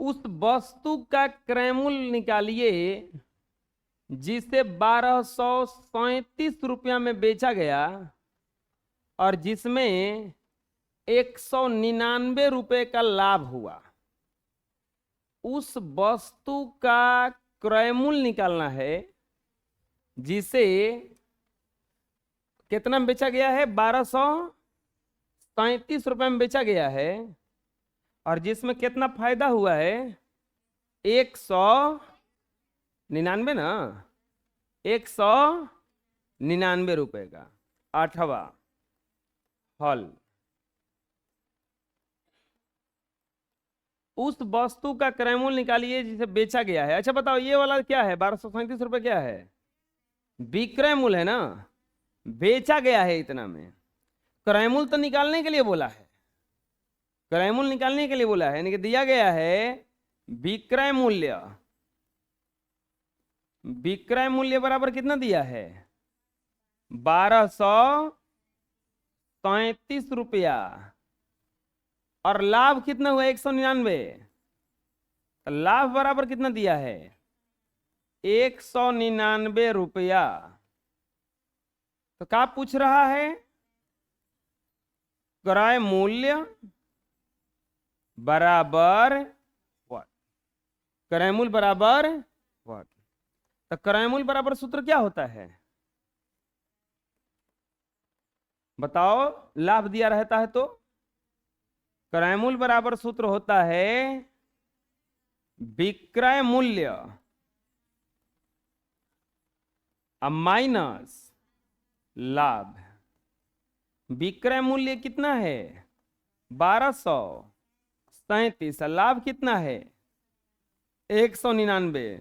उस वस्तु का क्रय मूल्य निकालिए जिसे 1237 में बेचा गया और जिसमें 199 का लाभ हुआ। उस वस्तु का क्रय मूल्य निकालना है जिसे कितना में बेचा गया है, 1237 में बेचा गया है और जिसमें कितना फायदा हुआ है, 199 ना, 199 का। 8वां हल, उस वस्तु का क्रय मूल्य निकालिए जिसे बेचा गया है। अच्छा बताओ ये वाला क्या है, 1237 क्या है, विक्रय मूल्य है ना, बेचा गया है इतना में। क्रय मूल्य तो निकालने के लिए बोला है, क्रय मूल्य निकालने के लिए बोला है, यानी कि दिया गया है विक्रय मूल्य। विक्रय मूल्य बराबर कितना दिया है, 1237 और लाभ कितना हुआ, 199। तो लाभ बराबर कितना दिया है, 199 तो क्या पूछ रहा है, क्रय मूल्य बराबर व्हाट, क्रय मूल्य बराबर व्हाट। तो क्रय मूल्य बराबर सूत्र क्या होता है बताओ, लाभ दिया रहता है तो क्रय मूल्य बराबर सूत्र होता है विक्रय मूल्य माइनस लाभ। विक्रय मूल्य कितना है, 1237, लाभ कितना है, 199।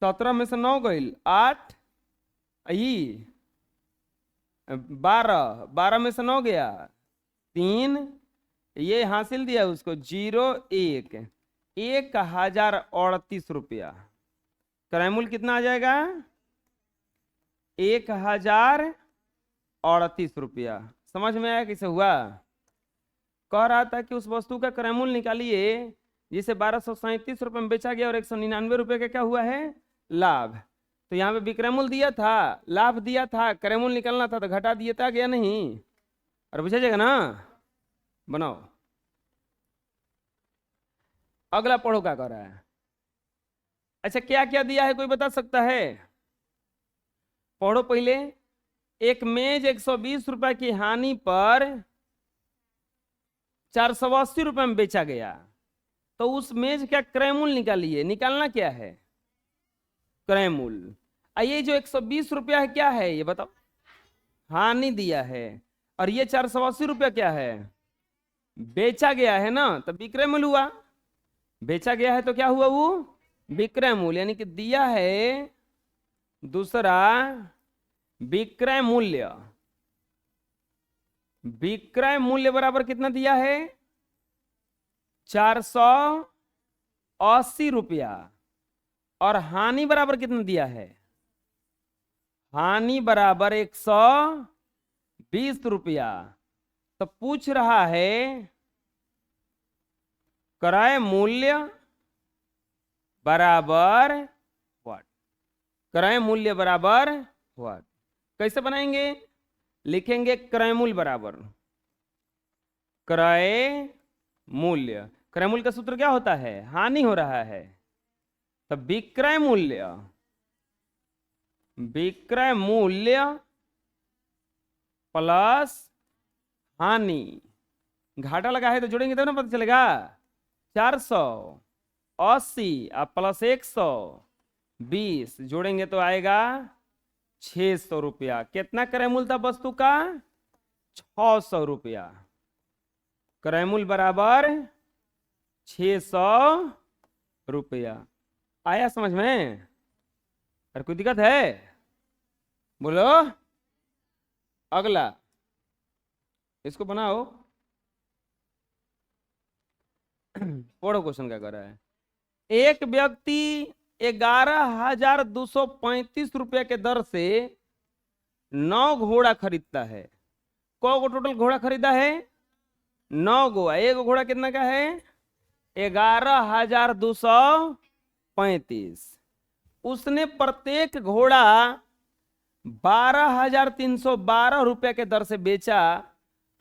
17 में से 9 गई 8, 12 में से 9 गया 3, ये हासिल दिया उसको 01, 1038 रुपया। क्रय मूल्य कितना आ जाएगा, 1038 रुपया। समझ में आया कैसे हुआ। कह रहा था कि उस वस्तु का क्रय मूल्य निकालिए जिसे 1237 में बेचा गया और 199 का क्या हुआ है, लाभ। तो यहाँ पे विक्रय मूल्य दिया था, लाभ दिया था, क्रय मूल्य निकालना था तो घटा दिया था, गया नहीं। और पूछा जाएगा ना, बनाओ। अगला पढ़ो क्या कर रहा है। अच्छा क्या क्या दिया है कोई बता सकता है, पढ़ो पहले। एक मेज 120 रुपए की हानि पर 480 में बेचा गया, तो उस मेज का क्रय मूल्य निकालिए। निकालना क्या है, क्रय मूल्य। ये जो 120 रुपया है क्या है ये बताओ, हानि दिया है। और ये 480 क्या है, बेचा गया है ना, तो विक्रय मूल्य हुआ। बेचा गया है तो क्या हुआ, वो विक्रय मूल्य। यानी कि दिया है दूसरा विक्रय मूल्य। विक्रय मूल्य बराबर कितना दिया है, 480 रुपया। और हानि बराबर कितना दिया है, हानि बराबर 120 रुपया। तो पूछ रहा है क्रय मूल्य बराबर व्हाट, क्रय मूल्य बराबर व्हाट। कैसे बनाएंगे, लिखेंगे क्रय मूल्य बराबर क्रय मूल्य। क्रय मूल्य का सूत्र क्या होता है, हानि हो रहा है तो विक्रय मूल्य, विक्रय मूल्य प्लस हानि। घाटा लगा है तो जोड़ेंगे तब ना पता चलेगा। 480 और प्लस 120 जोड़ेंगे तो आएगा 600 रुपया। कितना क्रय मूल्य था वस्तु का, 600 रुपया। क्रय मूल्य बराबर 600 रुपया। आया समझ में, और कोई दिक्कत है बोलो। अगला इसको बनाओ, पढ़ो क्वेश्चन क्या कर रहा है। एक व्यक्ति 11,235 रुपये के दर से 9 घोड़ा खरीदता है। को टोटल घोड़ा खरीदा है, 9 गो। एक घोड़ा कितना का है, 11,235। उसने प्रत्येक घोड़ा 12,312 रुपए के दर से बेचा,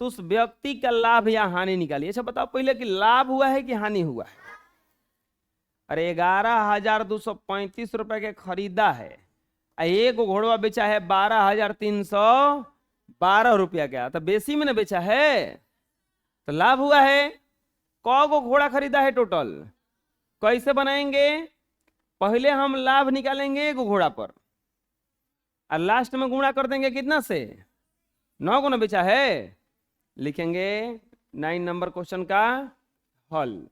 तो उस व्यक्ति का लाभ या हानि निकालिए। अच्छा बताओ पहले कि लाभ हुआ है कि हानि हुआ है? अरे 11,235 रुपए के खरीदा है, एक घोड़वा बेचा है 12,312 रुपया का, तो बेसी में ना बेचा है, तो लाभ हुआ है। कौ गो घोड़ा खरीदा है टोटल? कैसे बनाएंगे? पहले हम लाभ निकालेंगे एक घोड़ा पर, और लास्ट में गुणा कर देंगे कितना से? 9 को ना बेचा है। लिखेंगे 9 नंबर क्वेश्चन का हल।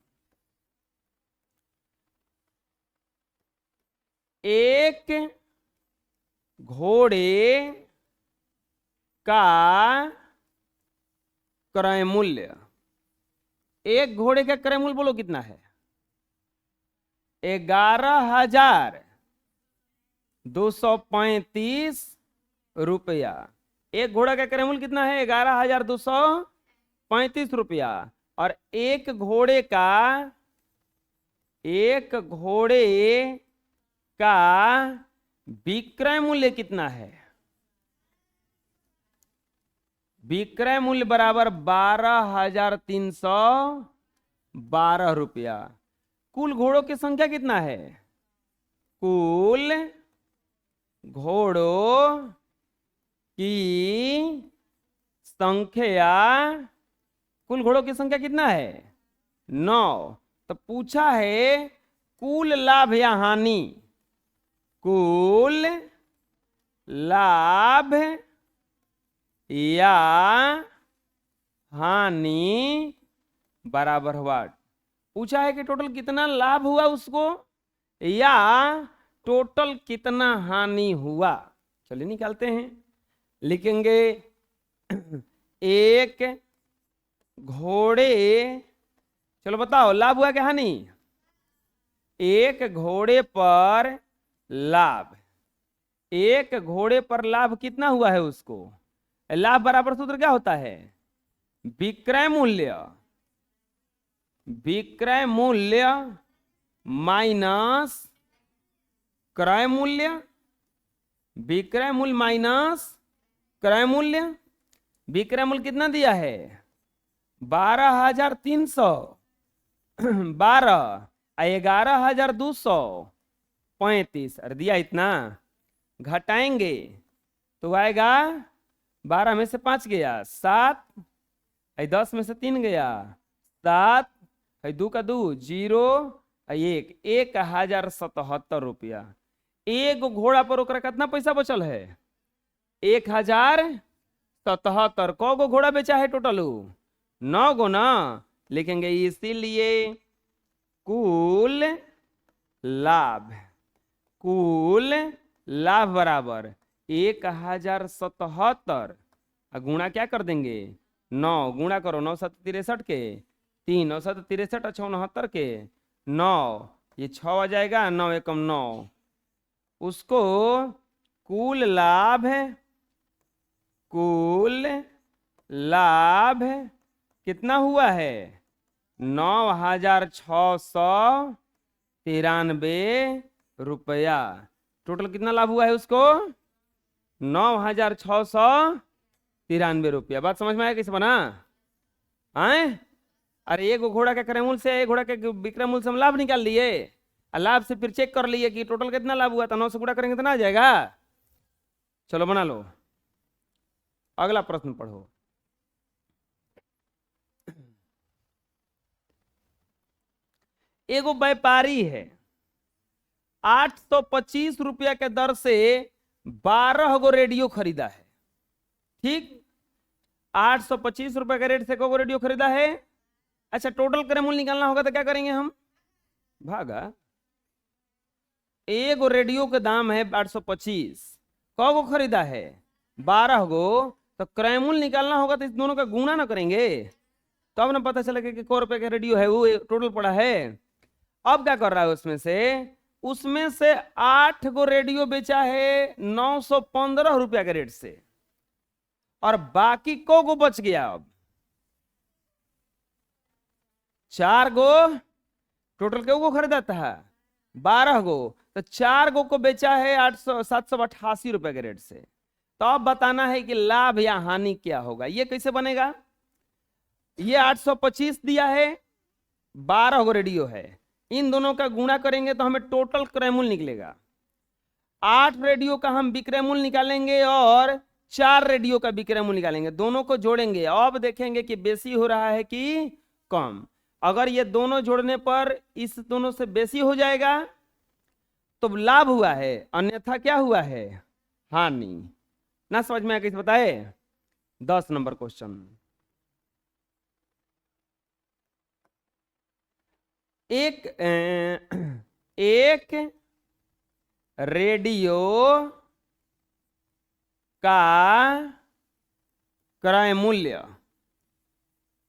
एक घोड़े का क्रय मूल्य, एक घोड़े का क्रय मूल्य बोलो कितना है? 11,235 रुपया। एक घोड़ा का क्रय मूल्य कितना है? 11,235 रुपया। और एक घोड़े का विक्रय मूल्य कितना है? विक्रय मूल्य बराबर 12,312 रुपया। कुल घोड़ों की संख्या कितना है? कुल घोड़ों की संख्या, कुल घोड़ों की संख्या कितना है? 9। तो पूछा है कुल लाभ या हानि। कुल लाभ या हानि बराबर व्हाट? पूछा है कि टोटल कितना लाभ हुआ उसको, या टोटल कितना हानि हुआ। चलिए निकालते हैं। लिखेंगे एक घोड़े, चलो बताओ लाभ हुआ क्या हानि? एक घोड़े पर लाभ, एक घोड़े पर लाभ कितना हुआ है उसको? लाभ बराबर सूत्र क्या होता है? विक्रय मूल्य, विक्रय मूल्य माइनस क्रय मूल्य, विक्रय मूल्य माइनस क्रय मूल्य। विक्रय मूल्य कितना दिया है? 12,312 और 11,235। अरे दिया इतना, घटाएंगे तो आएगा 12 में से 5 गया 7, 10 में से 3 गया 7, 2 का 2 0, 1 1,077 रुपया। एक घोड़ा पर ओकरा कितना पैसा बचल है? 1,077। कौ गो घोड़ा बेचा है टोटल? 9 गो ना। लिखेंगे इसीलिए कुल लाभ, कुल लाभ बराबर 1,077, गुणा क्या कर देंगे? 9 गुणा करो, 9 7 63 के 3, 9 7 63 और 6 69 के 9, ये 6 आ जाएगा, 9 एकम 9। उसको कुल लाभ, कुल लाभ कितना हुआ है? 9,693 रुपया। टोटल कितना लाभ हुआ है उसको? 9,693 रुपया। बात समझ में आया कैसे बना? आए? अरे एक घोड़ा के क्रय मूल्य से एक घोड़ा के विक्रय मूल्य से हम लाभ निकाल लिए, और लाभ से फिर चेक कर लिए कि टोटल कितना लाभ हुआ, तो 9 से गुणा करेंगे तो ना आ जाएगा। चलो बना लो। अगला प्रश्न पढ़ो। एगो व्यापारी है, 825 रुपया के दर से 12 गो रेडियो खरीदा है। ठीक, 825 रुपए के रेट से को रेडियो खरीदा है। अच्छा टोटल क्रय मूल्य निकालना होगा तो क्या करेंगे हम? भागा, एक रेडियो का दाम है 825, कौ गो खरीदा है? 12 गो। तो क्रय मूल्य निकालना होगा तो इस दोनों का गुणा ना करेंगे, तब ना पता चलेगा कि कै रुपए का रेडियो है वो टोटल पड़ा है। अब क्या कर रहा है? उसमें से 8 गो रेडियो बेचा है 915 रुपया के रेट से, और बाकी को बच गया? अब 4 गो टोटल क्यों को खरीदा था? 12 गो। तो 4 गो को बेचा है 788 रुपए के रेट से। तो अब बताना है कि लाभ या हानि क्या होगा। ये कैसे बनेगा? ये 825 दिया है, 12 गो रेडियो है, इन दोनों का गुणा करेंगे तो हमें टोटल क्रय मूल्य निकलेगा। 8 रेडियो का हम विक्रय मूल्य निकालेंगे और 4 रेडियो का विक्रय मूल्य निकालेंगे, दोनों को जोड़ेंगे। अब देखेंगे कि बेसी हो रहा है कि कम। अगर ये दोनों जोड़ने पर इस दोनों से बेसी हो जाएगा तो लाभ हुआ है, अन्यथा क्या हुआ है? हानि। ना समझ में आया कैसे बताए? 10 नंबर क्वेश्चन। एक रेडियो का क्रय मूल्य,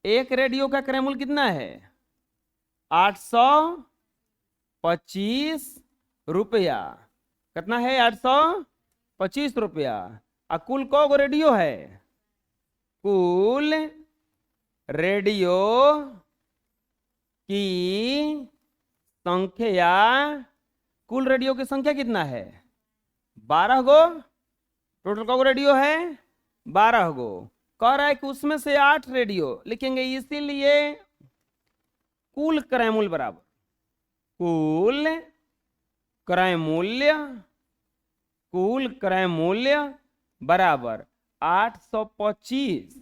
एक रेडियो का क्रय मूल्य कितना है? 825 रुपया। कितना है? 825 रुपया। और कुल कौ गो रेडियो है? कुल रेडियो की संख्या, कुल रेडियो की संख्या कितना है? 12 गो। टोटल कौ गो रेडियो है? 12 गो। कह रहा है कि उसमें से 8 रेडियो लिखेंगे, इसीलिए कुल क्रय मूल्य बराबर कुल क्रय मूल्य, कुल क्रय मूल्य बराबर 825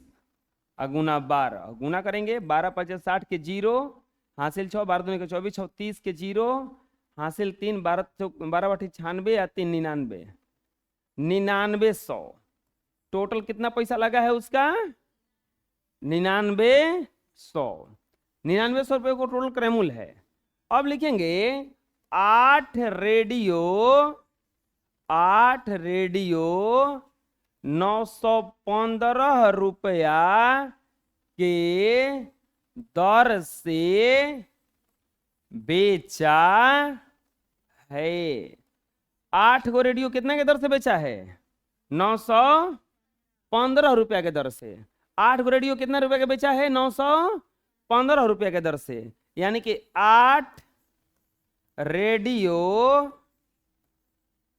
गुना 12। गुना करेंगे 12 5 60 के 0, हासिल 6 12 दूनी के 24 6 30 के 0, हासिल 3 12 12 96 या 3 99 9900। टोटल कितना पैसा लगा है उसका? 9900। 9900 रुपये को टोटल क्रय मूल्य है। अब लिखेंगे 8 रेडियो 915 रुपया के दर से बेचा है। 8 गो रेडियो कितने के दर से बेचा है? 915 रुपया के दर से। 8 गो रेडियो कितने रुपए के बेचा है? 915 रुपया के दर से। यानी कि 8 रेडियो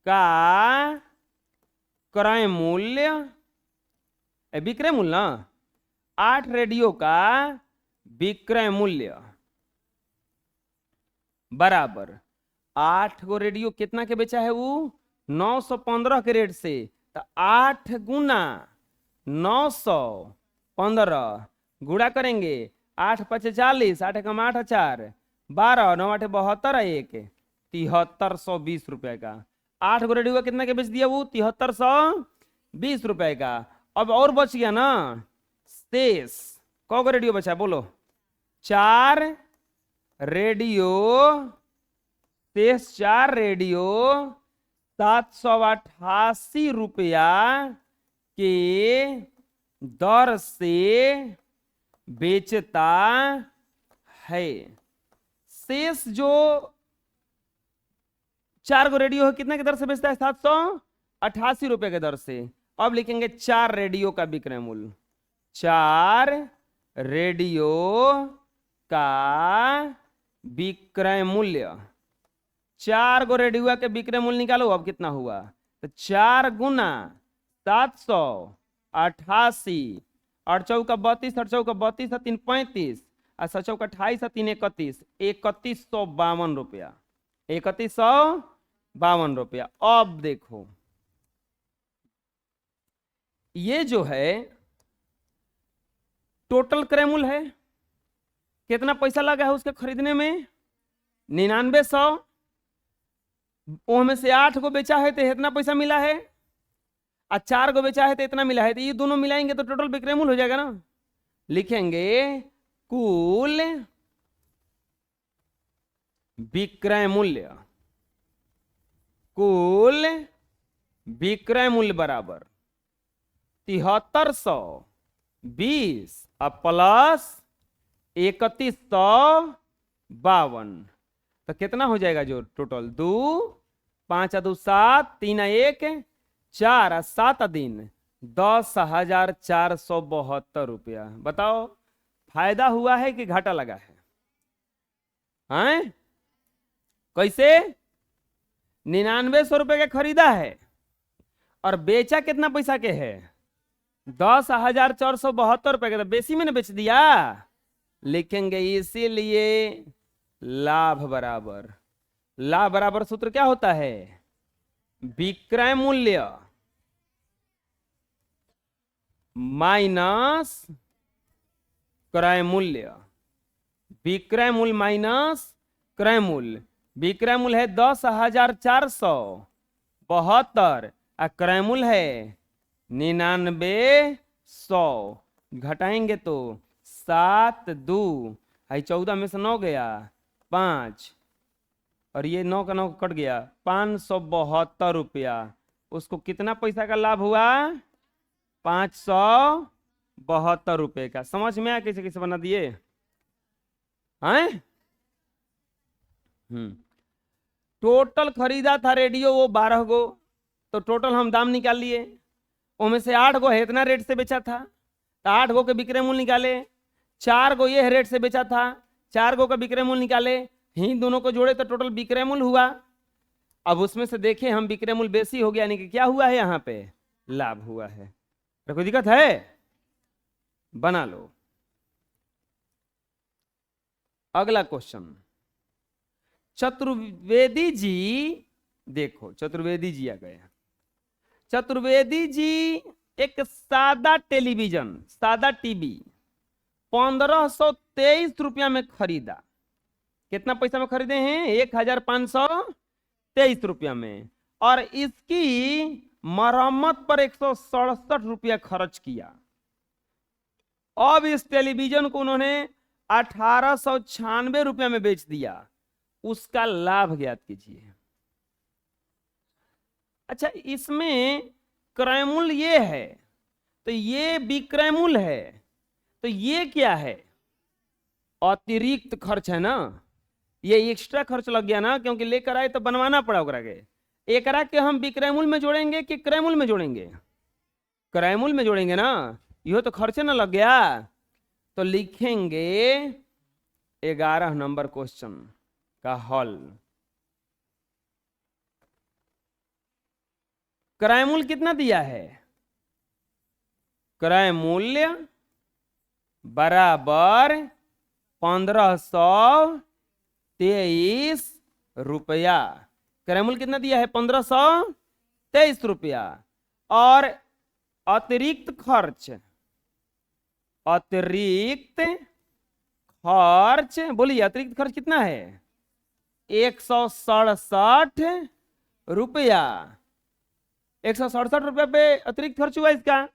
का क्रय मूल्य, विक्रय मूल्य ना, 8 रेडियो का विक्रय मूल्य बराबर 8 गो रेडियो कितना के बेचा है? वो 915 के रेट से। तो 8 गुना 915 गुणा करेंगे 8 5 40, 8 कम 8 4 12, 9 8 72, 1 7320 रुपए का। 8 गो रेडियो कितना के बेच दिया? वो 7320 रुपए का। अब और बच गया ना शेष। कौ गो रेडियो बचा बोलो? 4 रेडियो, शेष 4 रेडियो 788 रुपया के दर से बेचता है। शेष जो 4 गो रेडियो है कितने के दर से बेचता है? 788 रुपए के दर से। अब लिखेंगे 4 रेडियो का विक्रय मूल्य। 4 रेडियो का विक्रय मूल्य, 4 गो रेडियो के विक्रय मूल्य निकालो। अब कितना हुआ? तो 4 गुना 788, 8 चौका 32, 8 चौका 32, 3 35, 7 चौका 28, 3 31, 3152 रुपया। 3152 रुपया। अब देखो ये जो है टोटल क्रय मूल्य है, कितना पैसा लगा है उसके खरीदने में? 9900। में से 8 को बेचा है तो इतना पैसा मिला है, और 4 को बेचा है तो इतना मिला है। तो ये दोनों मिलाएंगे तो टोटल विक्रय मूल्य हो जाएगा ना। लिखेंगे कुल विक्रय मूल्य, कुल विक्रय मूल्य बराबर 7320 प्लस 3152। तो कितना हो जाएगा जो टोटल? 2 5 2 7 3 1 4 7 दिन 10,472 रुपया। बताओ फायदा हुआ है कि घाटा लगा है? हैं? कैसे? 9900 रुपए का खरीदा है और बेचा कितना पैसा के है? 10,472 रुपए का। तो बेसी में ने बेच दिया। लिखेंगे इसीलिए लाभ बराबर, लाभ बराबर सूत्र क्या होता है? विक्रय मूल्य माइनस क्रय मूल्य। विक्रय मूल्य माइनस क्रय मूल्य। विक्रय मूल्य है 10,472 और क्रय मूल्य है 9900। घटाएंगे तो 7 2 है, 14 में से 9 गया 5 और ये 9 का 9 कट गया, 572 रुपया। उसको कितना पैसा का लाभ हुआ? 572 रुपए का। समझ में आया कैसे कैसे बना दिए हैं? टोटल खरीदा था रेडियो वो 12 गो, तो टोटल हम दाम निकाल लिए। उनमें से 8 गो है इतना रेट से बेचा था, तो 8 गो के विक्रय मूल्य निकाले। 4 गो ये रेट से बेचा था, 4 गो का विक्रय मूल्य निकाले। ही दोनों को जोड़े तो टोटल विक्रय मूल्य हुआ। अब उसमें से देखें हम विक्रय मूल्य बेसी हो गया, यानी कि क्या हुआ है? यहाँ पे लाभ हुआ है। तो कोई दिक्कत है? बना लो। अगला क्वेश्चन, चतुर्वेदी जी, देखो चतुर्वेदी जी आ गए। चतुर्वेदी जी एक सादा टेलीविजन, सादा टीवी 1523 रुपया में खरीदा। कितना पैसा में खरीदे हैं? 1523 रुपया में। और इसकी मरम्मत पर 167 रुपया खर्च किया। अब इस टेलीविजन को उन्होंने 1896 रुपया में बेच दिया। उसका लाभ ज्ञात कीजिए। अच्छा, इसमें क्रय मूल्य ये है, तो ये विक्रय मूल्य है, तो ये क्या है? अतिरिक्त खर्च है ना, ये एक्स्ट्रा खर्च लग गया ना, क्योंकि लेकर आए तो बनवाना पड़ा ओकरा के। एकरा के हम विक्रय मूल्य में जोड़ेंगे कि क्रय मूल्य में जोड़ेंगे? क्रय मूल्य में जोड़ेंगे ना, यो तो खर्चे ना लग गया। तो लिखेंगे 11 नंबर क्वेश्चन का हल। क्रय मूल्य कितना दिया है? क्रय मूल्य बराबर 1523 रुपया। क्रय मूल्य कितना दिया है? 1523 रुपया। और अतिरिक्त खर्च, अतिरिक्त खर्च बोलिए, अतिरिक्त खर्च कितना है? 167 रुपया। 167 रुपया पे अतिरिक्त खर्च हुआ इसका।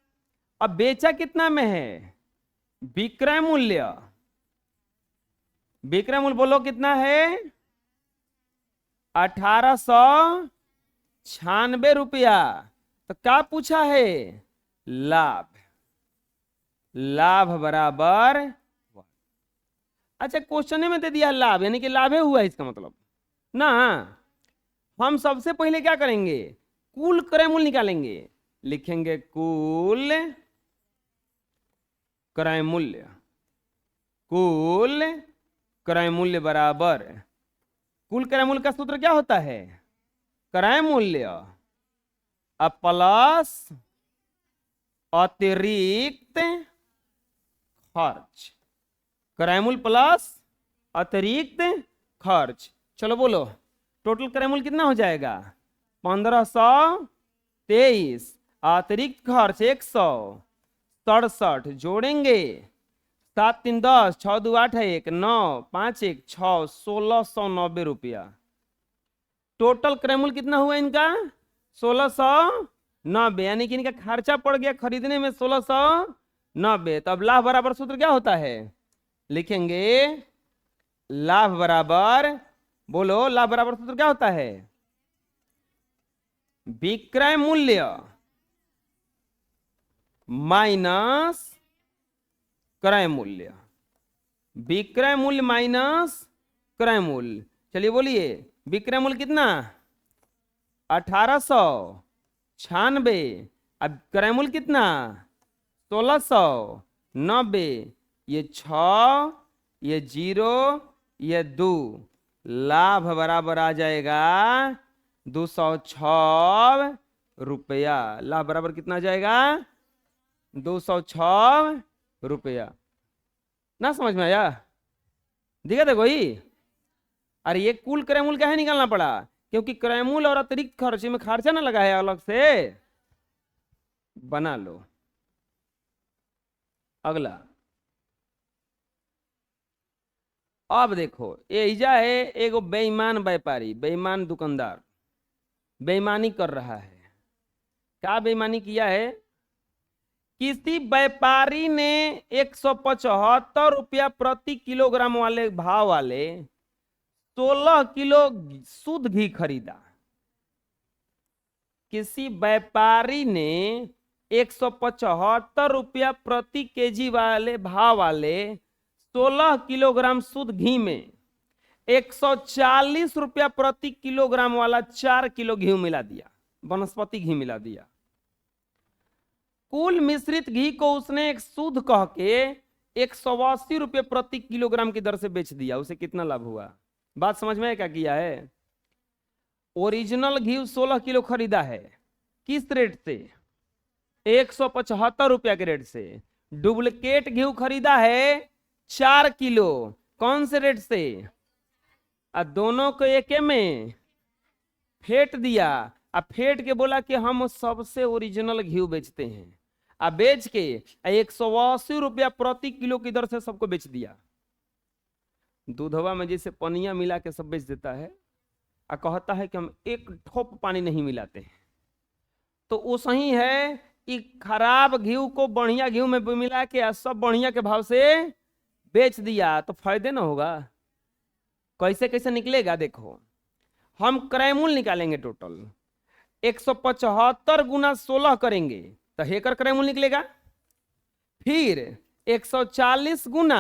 अब बेचा कितना में है? विक्रय मूल्य, विक्रय मूल्य बोलो कितना है? 1896 रुपया। तो क्या पूछा है? लाभ, लाभ बराबर। अच्छा, क्वेश्चन में दे दिया लाभ, यानी कि लाभ हुआ है इसका मतलब ना। हम सबसे पहले क्या करेंगे? कुल क्रय मूल्य निकालेंगे। लिखेंगे कुल क्रय मूल्य, कुल क्रय मूल्य बराबर, कुल क्रय मूल्य का सूत्र क्या होता है? क्रय मूल्य प्लस अतिरिक्त खर्च। क्रय मूल्य प्लस अतिरिक्त खर्च। चलो बोलो, टोटल क्रय मूल्य कितना हो जाएगा? 1523, अतिरिक्त खर्च 167, जोड़ेंगे 7 3 10, 6 2 8 1 9 5 1 6, 1690 रुपया। टोटल क्रय मूल्य कितना हुआ इनका? 1690, यानी कि इनका खर्चा पड़ गया खरीदने में 1690। तो अब लाभ बराबर सूत्र क्या होता है? लिखेंगे लाभ बराबर, बोलो लाभ बराबर सूत्र क्या होता है? विक्रय मूल्य माइनस क्रय मूल्य। विक्रय मूल्य माइनस क्रय मूल्य। चलिए बोलिए, विक्रय मूल्य कितना? 1896। अब क्रय मूल्य कितना? 1690। ये 6, ये 0, ये 2, लाभ बराबर आ जाएगा 206 रुपया। लाभ बराबर कितना आ जाएगा? 206 रुपया। ना समझ में आया? दिखा देखो ही। अरे ये कुल क्रयमूल्य क्या है निकालना पड़ा, क्योंकि क्रयमूल्य और अतिरिक्त खर्चे में खर्चा ना लगा है अलग से। बना लो। अगला अब देखो, एजा है एगो बेईमान व्यापारी, बेईमान दुकानदार बेईमानी कर रहा है। क्या बेईमानी किया है? किसी व्यापारी ने 175 रुपया प्रति किलोग्राम वाले भाव वाले 16 किलो शुद्ध घी खरीदा। किसी व्यापारी ने 175 रुपया प्रति केजी वाले भाव वाले 16 किलोग्राम शुद्ध घी में 140 रुपया प्रति किलोग्राम वाला 4 किलो घी मिला दिया, वनस्पति घी मिला दिया। कुल मिश्रित घी को उसने एक शुद्ध कह के 180 रुपये प्रति किलोग्राम की दर से बेच दिया। उसे कितना लाभ हुआ? बात समझ में क्या किया है? ओरिजिनल घी 16 किलो खरीदा है, किस रेट से? 175 रुपया के रेट से। डुप्लीकेट घी खरीदा है 4 किलो, कौन से रेट से? दोनों को एक में फेंट दिया। फेंट के बोला कि हम सबसे ओरिजिनल घी बेचते हैं। बेच के 180 रुपया प्रति किलो की दर से सबको बेच दिया। दूधवा में जैसे पनिया मिला के सब बेच देता है, कहता है कि हम एक ठोप पानी नहीं मिलाते हैं। तो वो सही है कि खराब घी को बढ़िया घी में मिला के सब बढ़िया के भाव से बेच दिया, तो फायदे ना होगा? कैसे कैसे निकलेगा देखो, हम क्रयमूल्य निकालेंगे। टोटल 175 गुना 16 करेंगे तो हेकर क्रयमूल्य निकलेगा। फिर 140 गुना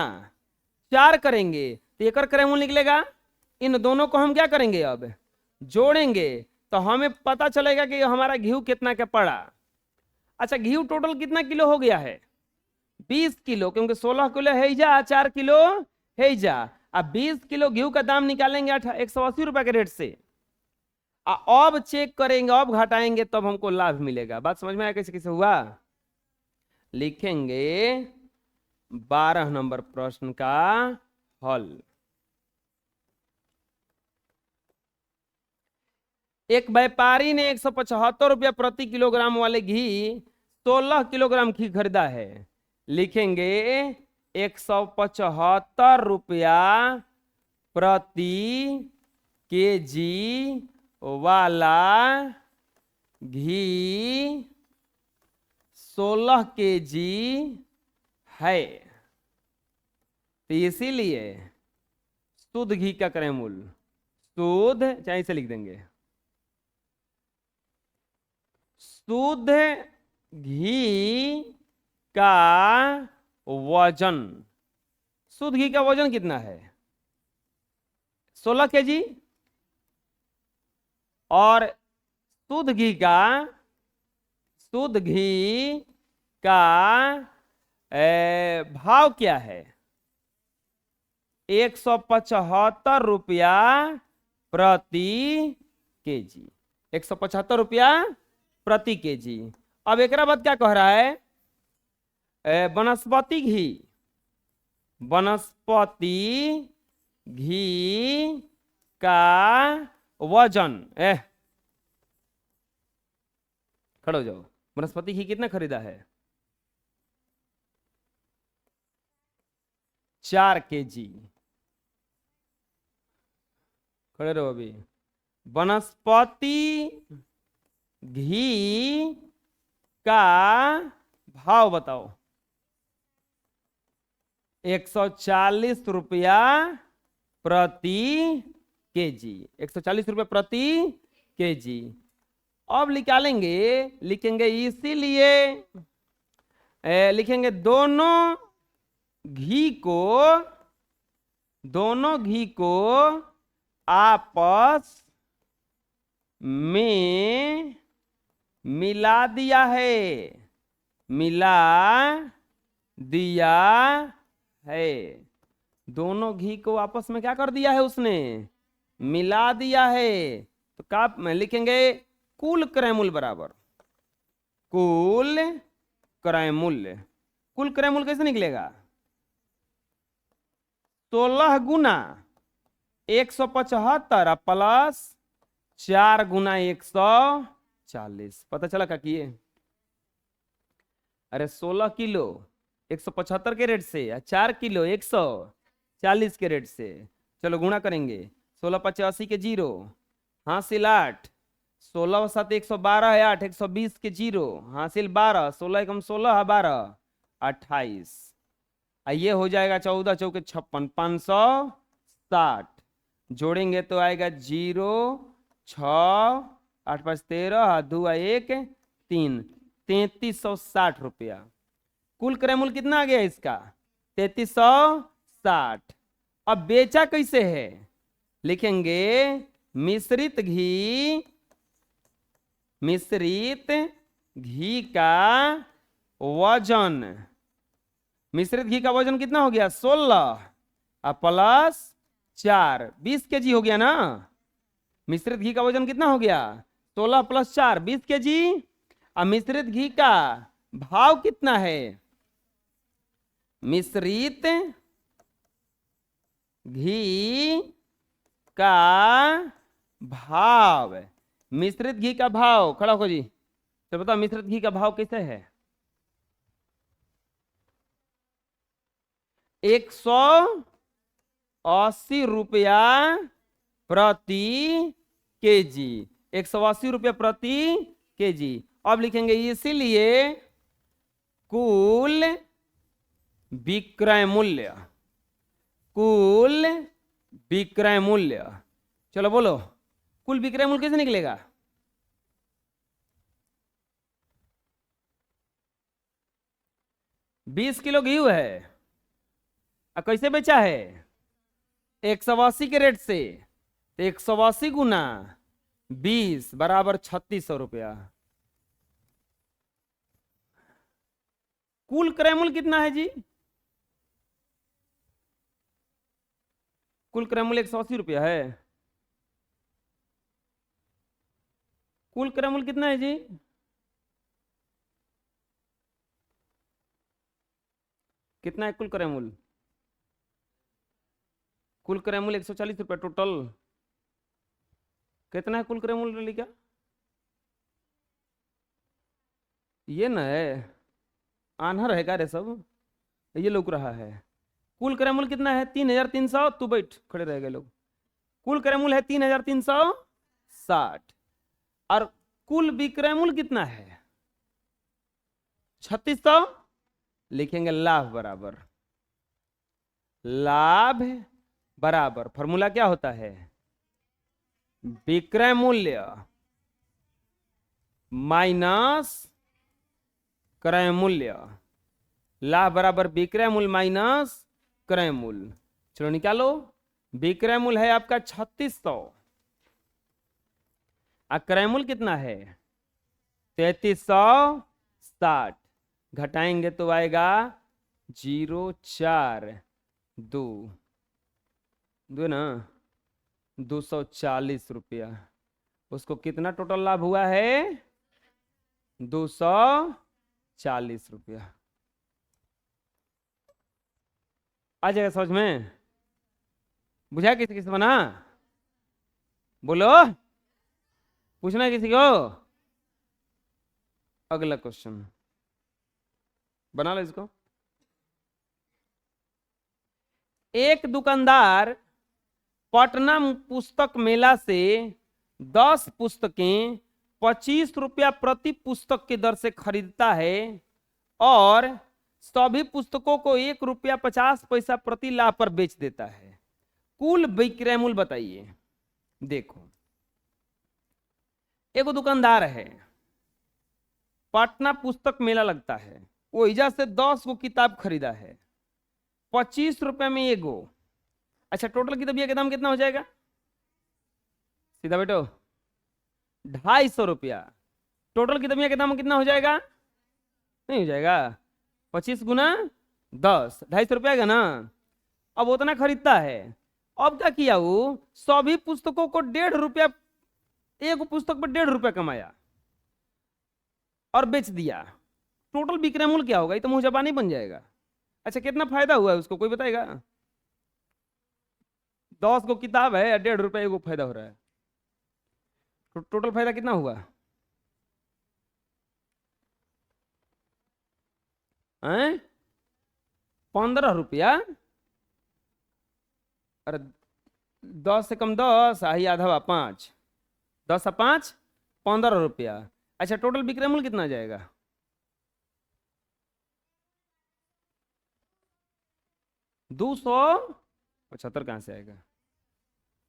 4 करेंगे तो एकर क्रयमूल्य निकलेगा। इन दोनों को हम क्या करेंगे? अब जोड़ेंगे तो हमें पता चलेगा कि हमारा घी कितना का पड़ा। अच्छा, घी टोटल कितना किलो हो गया है? 20 किलो, क्योंकि 16 किलो है जा, 4 किलो है जा। अब 20 किलो घी का दाम निकालेंगे 180 रुपए के रेट से। अब चेक करेंगे, अब घटाएंगे, तब हमको लाभ मिलेगा। बात समझ में आया कैसे कैसे हुआ? लिखेंगे 12 नंबर प्रश्न का हल। एक व्यापारी ने 175 रुपया प्रति किलोग्राम वाले घी 16 किलोग्राम घी खरीदा है। लिखेंगे 175 रुपया प्रति केजी वाला घी 16 केजी है, तो इसीलिए शुद्ध घी का क्रयमूल्य, शुद्ध चाहे इसे लिख देंगे, शुद्ध घी का वजन। शुद्ध घी का वजन कितना है? 16 केजी। और शुद्ध घी का भाव क्या है? 175 रुपया प्रति केजी। 175 रुपया प्रति केजी। अब एक बाद क्या कह रहा है? वनस्पति घी, वनस्पति घी का वजन। खड़ो जाओ, वनस्पति घी कितना खरीदा है? 4 केजी। खड़े रहो अभी। वनस्पति घी का भाव बताओ। 140 रुपया प्रति केजी। 140 रुपया प्रति केजी। अब निकालेंगे, लिखेंगे इसीलिए लिखेंगे दोनों घी को आपस में मिला दिया है, मिला दिया है। दोनों घी को आपस में क्या कर दिया है उसने? मिला दिया है, तो क्या लिखेंगे? कुल क्रय मूल्य बराबर कुल क्रय मूल्य। कुल क्रय मूल्य कैसे निकलेगा? 16 गुना 175 प्लस 4 गुना 140। पता चला क्या किए? अरे 16 किलो 175 के रेट से या 4 किलो 140 के रेट से। चलो गुणा करेंगे। 16 5 80 के जीरो, हासिल 8, 16 7 112 है 8, 120 के जीरो, हासिल 12, 16 एकम 16 है 12, 28। ये हो जाएगा 14 चौके 56, 560। जोड़ेंगे तो आएगा 0 6 8 5 13, 2 1 3, 3360 रुपया। कुल क्रय मूल्य कितना आ गया इसका? 3360। अब बेचा कैसे है? लिखेंगे मिश्रित घी का वजन। मिश्रित घी का वजन कितना हो गया? 16 प्लस 4, 20 केजी हो गया ना। मिश्रित घी का वजन कितना हो गया? 16 प्लस 4, 20 केजी। अब मिश्रित घी का भाव कितना है? मिश्रित घी का भाव, मिश्रित घी का भाव, खड़ा हो जी। तो बताओ मिश्रित घी का भाव कैसे है? 180 रुपया प्रति केजी। 180 रुपया प्रति केजी। अब लिखेंगे इसीलिए कुल विक्रय मूल्य, कुल विक्रय मूल्य। चलो बोलो कुल विक्रय मूल्य कैसे निकलेगा? बीस किलो घी है, कैसे बेचा है? 180 के रेट से। तो 180 गुना 20 बराबर 3600 रुपया। कुल क्रय मूल्य कितना है जी? कुल क्रय मूल्य 180 रुपया है। कुल क्रय मूल्य कितना है जी? कितना है कुल क्रय मूल्य? कुल क्रय मूल्य 140 रुपया टोटल। कितना है कुल क्रय मूल्य लिखा? ये न है, आन्हर है क्या रे सब? ये लोग रहा है। कुल क्रय मूल्य कितना है? 3300। तू बैठ, खड़े रह गए लोग। कुल क्रय मूल्य है 3360। और कुल विक्रय मूल्य कितना है? 3600। लिखेंगे लाभ बराबर, लाभ बराबर फॉर्मूला क्या होता है? विक्रय मूल्य माइनस क्रय मूल्य। लाभ बराबर विक्रय मूल्य माइनस क्रय मूल्य। चलो निकालो। विक्रय मूल्य है आपका 3600 और क्रय मूल्य कितना है? 3360। घटाएंगे तो आएगा 042 दो ना 240 रुपया। उसको कितना टोटल लाभ हुआ है? 240 रुपया। आ जाएगा समझ में? बुझा किसी किसी बना? बोलो, पूछना है किसी को? अगला क्वेश्चन बना लो इसको। एक दुकानदार पटना पुस्तक मेला से 10 पुस्तकें 25 रुपया प्रति पुस्तक की दर से खरीदता है और सभी पुस्तकों को 1 रुपया 50 पैसा प्रति लाभ पर बेच देता है। कुल विक्रय मूल्य बताइए। देखो, एक दुकानदार है, पटना पुस्तक मेला लगता है, वो इजा से 10 को किताब खरीदा है, 25 रुपए में एगो। अच्छा, टोटल किताबिया का दाम कितना हो जाएगा? सीधा बेटो 250 रुपया। टोटल किताबिया का दाम कितना हो जाएगा? नहीं हो जाएगा। 25 गुना 10, 250 रुपया का ना। अब उतना खरीदता है अब क्या किया वो, सभी पुस्तकों को 1.5 रुपया, एक पुस्तक पर 1.5 रुपया कमाया और बेच दिया। टोटल विक्रय मूल्य क्या होगा, ये तो मुंह जबानी बन जाएगा। अच्छा कितना फायदा हुआ है उसको कोई बताएगा? 10 को किताब है, 1.5 रुपया को फायदा हो रहा है, तो टोटल फायदा कितना हुआ? 15 रुपया। अरे 10 से कम 10, ही आधा हुआ 5, 10 और 5 15 रुपया। अच्छा टोटल विक्रय मूल्य कितना आ जाएगा? 275 कहाँ से आएगा?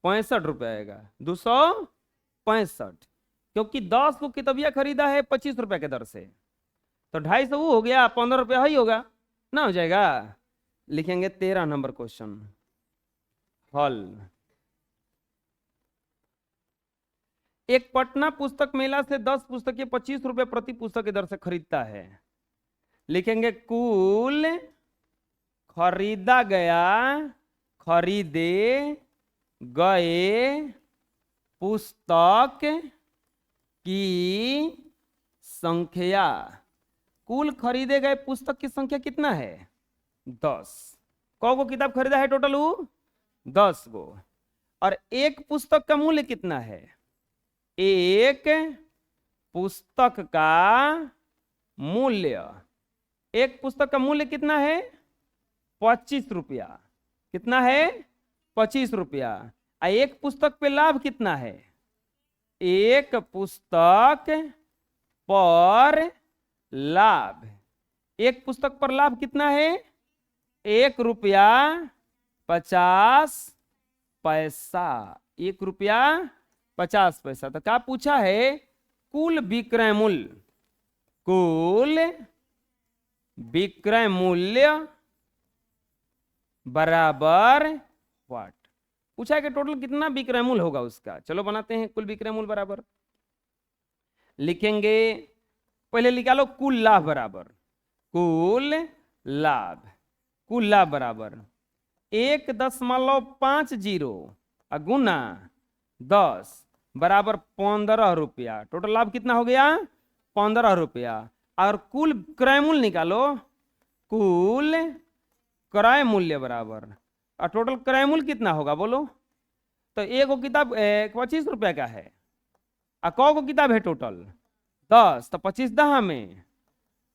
65 रुपया आएगा, 265। क्योंकि 10 को किताबिया खरीदा है 25 रुपया के दर से, तो 250 वो हो गया, 15 रुपया ही होगा ना, हो जाएगा। लिखेंगे 13 नंबर क्वेश्चन हल। एक पटना पुस्तक मेला से 10 पुस्तकें 25 रुपये प्रति पुस्तक की दर से खरीदता है। लिखेंगे कुल खरीदा गया, खरीदे गए पुस्तक की संख्या। कुल खरीदे गए पुस्तक की संख्या कितना है? 10। को किताब खरीदा है टोटल? 10 गो। और एक पुस्तक का मूल्य कितना है? एक पुस्तक का मूल्य, एक पुस्तक का मूल्य कितना है? 25 रुपया। कितना है? 25 रुपया। एक पुस्तक पे लाभ कितना है? एक पुस्तक पर लाभ, एक पुस्तक पर लाभ कितना है? 1.50 रुपया। 1.50 रुपया। तो क्या पूछा है? कुल विक्रय मूल्य, कुल विक्रय मूल्य बराबर व्हाट। पूछा है कि टोटल कितना विक्रय मूल्य होगा उसका। चलो बनाते हैं, कुल विक्रय मूल्य बराबर लिखेंगे, पहले निकालो कुल लाभ बराबर, कुल लाभ, कुल लाभ बराबर 1.50 गुना 10 बराबर 15 रुपया। टोटल लाभ कितना हो गया? 15 रुपया। और कुल क्रय मूल्य निकालो, कुल क्रय मूल्य बराबर, और टोटल क्रय मूल्य कितना होगा बोलो? तो एक किताब 25 रुपया का है, और को किताब है टोटल 10, तो 25 10 में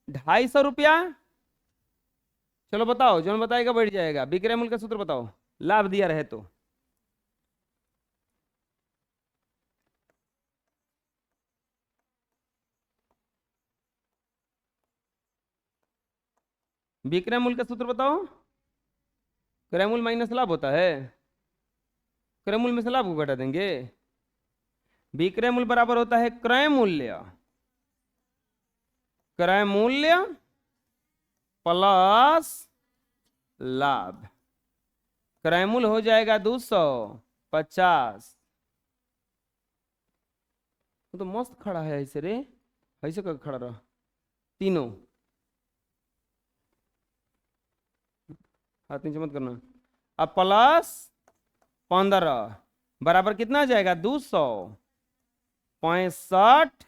250 रुपया। चलो बताओ, जो बताएगा बैठ जाएगा। विक्रय मूल्य का सूत्र बताओ, लाभ दिया रहे तो। विक्रय मूल्य का सूत्र बताओ। क्रय मूल्य माइनस लाभ होता है, क्रय मूल्य में से लाभ को घटा देंगे। विक्रय मूल्य बराबर होता है क्रय मूल्य, क्रय मूल्य प्लस लाभ। क्रय मूल्य हो जाएगा 250। तो मस्त खड़ा है ऐसे रे, ऐसे कर खड़ा रहा तीनों, हाथ नीचे मत करना। अब प्लस 15 बराबर कितना आ जाएगा? 265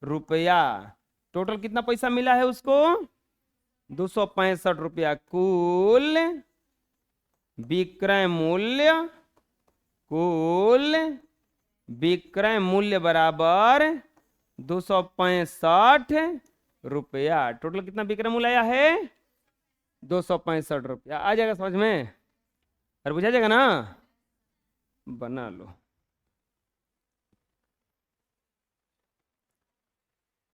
रुपया। टोटल कितना पैसा मिला है उसको? 265 रुपया। कुल विक्रय मूल्य, कुल विक्रय मूल्य बराबर 265 रुपया। टोटल कितना विक्रय मूल्य आया है? 265 रुपया। आ जाएगा समझ में? और बुझा जाएगा ना? बना लो।